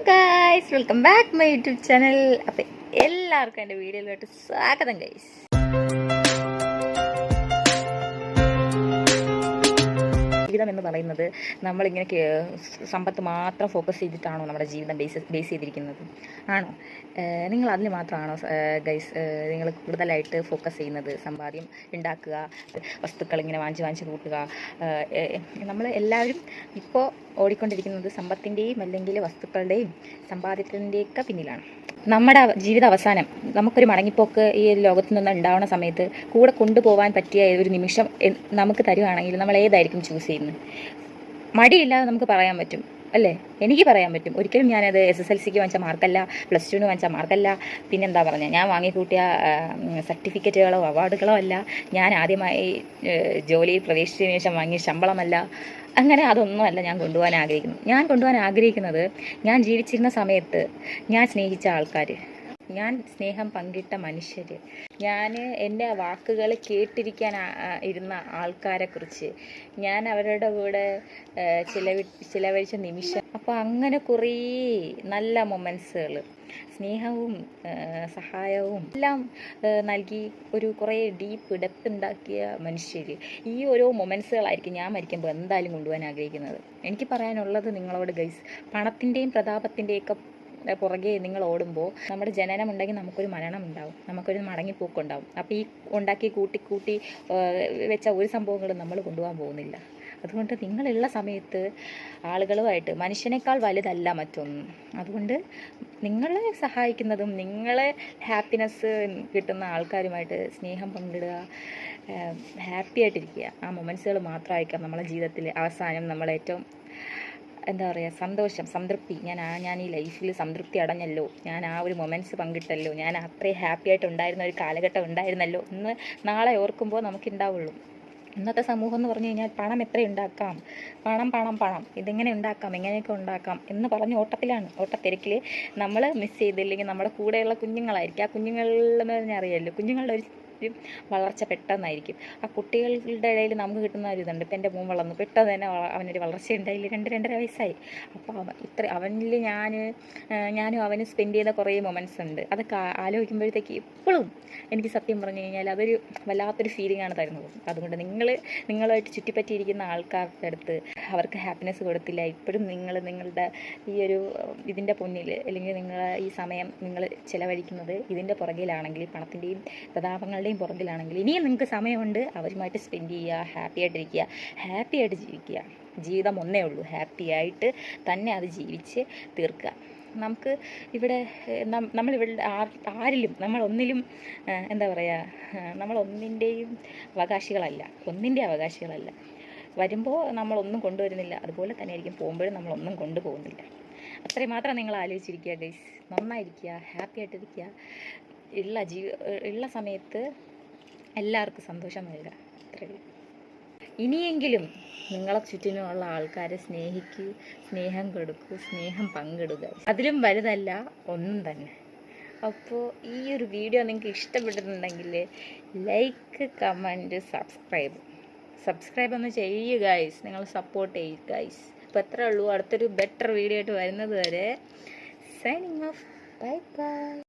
Guys, welcome back my YouTube channel. അപ്പം എല്ലാവർക്കും എൻ്റെ വീഡിയോയിലോട്ട് സ്വാഗതം ഗൈസ്. ജീവിതം എന്ന് പറയുന്നത് നമ്മളിങ്ങനെ സമ്പത്ത് മാത്രം ഫോക്കസ് ചെയ്തിട്ടാണോ നമ്മുടെ ജീവിതം ബേസ് ചെയ്തിരിക്കുന്നത്? ആണോ? നിങ്ങൾ അതിൽ മാത്രമാണോ ഗൈസ് നിങ്ങൾ കൂടുതലായിട്ട് ഫോക്കസ് ചെയ്യുന്നത്? സമ്പാദ്യം ഉണ്ടാക്കുക, വസ്തുക്കൾ ഇങ്ങനെ വാങ്ങിച്ച് കൂട്ടുക. നമ്മൾ എല്ലാവരും ഇപ്പോൾ ഓടിക്കൊണ്ടിരിക്കുന്നത് സമ്പത്തിൻ്റെയും അല്ലെങ്കിൽ വസ്തുക്കളുടെയും സമ്പാദ്യത്തിൻ്റെയൊക്കെ പിന്നിലാണ്. നമ്മുടെ ജീവിത അവസാനം നമുക്കൊരു മടങ്ങിപ്പോക്ക് ഈ ലോകത്ത് നിന്ന് ഉണ്ടാവുന്ന സമയത്ത് കൂടെ കൊണ്ടുപോകാൻ പറ്റിയ ഒരു നിമിഷം നമുക്ക് തരുവാണെങ്കിൽ നമ്മൾ ഏതായിരിക്കും ചൂസ് ചെയ്യുന്നത്? മടിയില്ലാതെ നമുക്ക് പറയാൻ പറ്റും അല്ലേ? എനിക്ക് പറയാൻ പറ്റും. ഒരിക്കലും ഞാനത് SSLCക്ക് വാങ്ങിച്ച മാർക്കല്ല, +2 വാങ്ങിച്ച മാർക്കല്ല, പിന്നെന്താ പറഞ്ഞത്, ഞാൻ വാങ്ങിക്കൂട്ടിയ സർട്ടിഫിക്കറ്റുകളോ അവാർഡുകളോ അല്ല, ഞാൻ ആദ്യമായി ജോലിയിൽ പ്രവേശിച്ചതിന് ശേഷം വാങ്ങിയ ശമ്പളമല്ല. അങ്ങനെ അതൊന്നുമല്ല ഞാൻ കൊണ്ടുപോകാൻ ആഗ്രഹിക്കുന്നത് ഞാൻ ജീവിച്ചിരുന്ന സമയത്ത് ഞാൻ സ്നേഹിച്ച ആൾക്കാർ, ഞാൻ സ്നേഹം പങ്കിട്ട മനുഷ്യർ, ഞാൻ എൻ്റെ വാക്കുകൾ കേട്ടിരിക്കാൻ ഇരുന്ന ആൾക്കാരെക്കുറിച്ച്, ഞാൻ അവരുടെ കൂടെ ചിലവഴിച്ച നിമിഷം. അപ്പോൾ അങ്ങനെ കുറേ നല്ല മൊമെൻറ്റ്സുകൾ, സ്നേഹവും സഹായവും എല്ലാം നൽകി കുറേ ഡീപ്പ് ഡെപ്ത് ഉണ്ടാക്കിയ മനുഷ്യർ. ഈ ഓരോ മൊമെൻറ്റ്സുകളായിരിക്കും ഞാൻ മരിക്കുമ്പോൾ എന്തായാലും കൊണ്ടുപോകാൻ ആഗ്രഹിക്കുന്നത്. എനിക്ക് പറയാനുള്ളത് നിങ്ങളോട് ഗൈസ്, പണത്തിൻ്റെയും പ്രതാപത്തിൻ്റെയൊക്കെ പുറകെ നിങ്ങൾ ഓടുമ്പോൾ നമ്മുടെ ജനനം ഉണ്ടെങ്കിൽ നമുക്കൊരു മരണം ഉണ്ടാവും, നമുക്കൊരു മടങ്ങിപ്പോക്കുണ്ടാവും. അപ്പോൾ ഈ ഉണ്ടാക്കി കൂട്ടി വെച്ച ഒരു സംഭവങ്ങളും നമ്മൾ കൊണ്ടുപോകാൻ പോകുന്നില്ല. അതുകൊണ്ട് നിങ്ങളുള്ള സമയത്ത് ആളുകളുമായിട്ട്, മനുഷ്യനേക്കാൾ വലുതല്ല മറ്റൊന്നും. അതുകൊണ്ട് നിങ്ങളെ സഹായിക്കുന്നതും നിങ്ങളെ ഹാപ്പിനെസ് കിട്ടുന്ന ആൾക്കാരുമായിട്ട് സ്നേഹം പങ്കിടുക, ഹാപ്പി ആയിട്ടിരിക്കുക. ആ മൊമെൻറ്റ്സുകൾ മാത്രമായിരിക്കാം നമ്മളെ ജീവിതത്തിൽ അവസാനം നമ്മളേറ്റവും എന്താ പറയുക, സന്തോഷം, സംതൃപ്തി. ഞാൻ ഈ ലൈഫിൽ സംതൃപ്തി അടഞ്ഞല്ലോ, ഞാൻ ആ ഒരു മൊമെൻറ്റ്സ് പങ്കിട്ടല്ലോ, ഞാൻ അത്രയും ഹാപ്പി ആയിട്ടുണ്ടായിരുന്ന ഒരു കാലഘട്ടം ഉണ്ടായിരുന്നല്ലോ എന്ന് നാളെ ഓർക്കുമ്പോൾ നമുക്കുണ്ടാവുള്ളൂ. ഇന്നത്തെ സമൂഹം എന്ന് പറഞ്ഞു കഴിഞ്ഞാൽ പണം എത്ര ഉണ്ടാക്കാം, പണം ഇതെങ്ങനെ ഉണ്ടാക്കാം, എങ്ങനെയൊക്കെ ഉണ്ടാക്കാം എന്ന് പറഞ്ഞ് ഓട്ടത്തിരക്കിൽ നമ്മൾ മിസ് ചെയ്തില്ലെങ്കിൽ നമ്മുടെ കൂടെയുള്ള കുഞ്ഞുങ്ങളായിരിക്കും. ആ കുഞ്ഞുങ്ങളെന്ന് പറഞ്ഞാൽ അറിയാമല്ലോ, കുഞ്ഞുങ്ങളുടെ ഒരു വളർച്ച പെട്ടെന്നായിരിക്കും. ആ കുട്ടികളുടെ ഇടയിൽ നമുക്ക് കിട്ടുന്ന ഒരു ഇതുണ്ട്. ഇപ്പം എൻ്റെ മോൻ വളർന്നു, പെട്ടെന്ന് തന്നെ അവനൊരു വളർച്ച ഉണ്ടായില്ല, 2-2.5 വയസ്സായി. അപ്പോൾ അവനിൽ ഞാനും അവന് സ്പെൻഡ് ചെയ്ത കുറേ മൊമെൻറ്റ്സ് ഉണ്ട്. അതൊക്കെ ആലോചിക്കുമ്പോഴത്തേക്ക് ഇപ്പോഴും എനിക്ക് സത്യം പറഞ്ഞു കഴിഞ്ഞാൽ അതൊരു വല്ലാത്തൊരു ഫീലിംഗാണ് തരുന്നത്. അതുകൊണ്ട് നിങ്ങളുമായിട്ട് ചുറ്റിപ്പറ്റിയിരിക്കുന്ന ആൾക്കാരുടെ അടുത്ത് അവർക്ക് ഹാപ്പിനെസ് കൊടുത്തില്ല, ഇപ്പോഴും നിങ്ങളുടെ ഈ ഇതിൻ്റെ മുന്നിൽ, അല്ലെങ്കിൽ നിങ്ങളെ ഈ സമയം നിങ്ങൾ ചിലവഴിക്കുന്നത് ഇതിൻ്റെ പുറകിലാണെങ്കിൽ, പണത്തിൻ്റെയും പ്രതാപങ്ങളുടെയും പുറകിലാണെങ്കിൽ, ഇനിയും നിങ്ങൾക്ക് സമയമുണ്ട്. അവരുമായിട്ട് സ്പെൻഡ് ചെയ്യുക, ഹാപ്പി ആയിട്ട് ജീവിക്കുക. ജീവിതം ഒന്നേ ഉള്ളൂ, ഹാപ്പി ആയിട്ട് തന്നെ അത് ജീവിച്ച് തീർക്കുക. നമുക്ക് ഇവിടെ നമ്മളിവിടെ ആരിലും നമ്മളൊന്നിലും എന്താ പറയുക, നമ്മളൊന്നിൻ്റെയും അവകാശികളല്ല. വരുമ്പോൾ നമ്മളൊന്നും കൊണ്ടുവരുന്നില്ല, അതുപോലെ തന്നെ ആയിരിക്കും പോകുമ്പോഴും നമ്മളൊന്നും കൊണ്ടുപോകുന്നില്ല. അത്രയും മാത്രം നിങ്ങൾ ആലോചിച്ചിരിക്കുക ഗൈസ്. നന്നായിരിക്കുക, ഹാപ്പി ആയിട്ടിരിക്കുക. ഉള്ള സമയത്ത് എല്ലാവർക്കും സന്തോഷം നൽകുക. അത്രയുള്ളൂ. ഇനിയെങ്കിലും നിങ്ങളെ ചുറ്റിനുമുള്ള ആൾക്കാരെ സ്നേഹിക്കൂ, സ്നേഹം കൊടുക്കൂ, സ്നേഹം പങ്കിടുക. അതിലും വലുതല്ല ഒന്നും തന്നെ. അപ്പോൾ ഈ ഒരു വീഡിയോ നിങ്ങൾക്ക് ഇഷ്ടപ്പെട്ടിട്ടുണ്ടെങ്കിൽ ലൈക്ക്, കമൻറ്റ്, സബ്സ്ക്രൈബ് ഒന്ന് ചെയ്യുക ഗൈസ്. നിങ്ങൾ സപ്പോർട്ട് ചെയ്യുക ഗൈസ്. അപ്പോൾ എത്രയേ ഉള്ളൂ. അടുത്തൊരു ബെറ്റർ വീഡിയോ ആയിട്ട് വരുന്നത് വരെ സൈനിങ് ഓഫ്. ബൈ.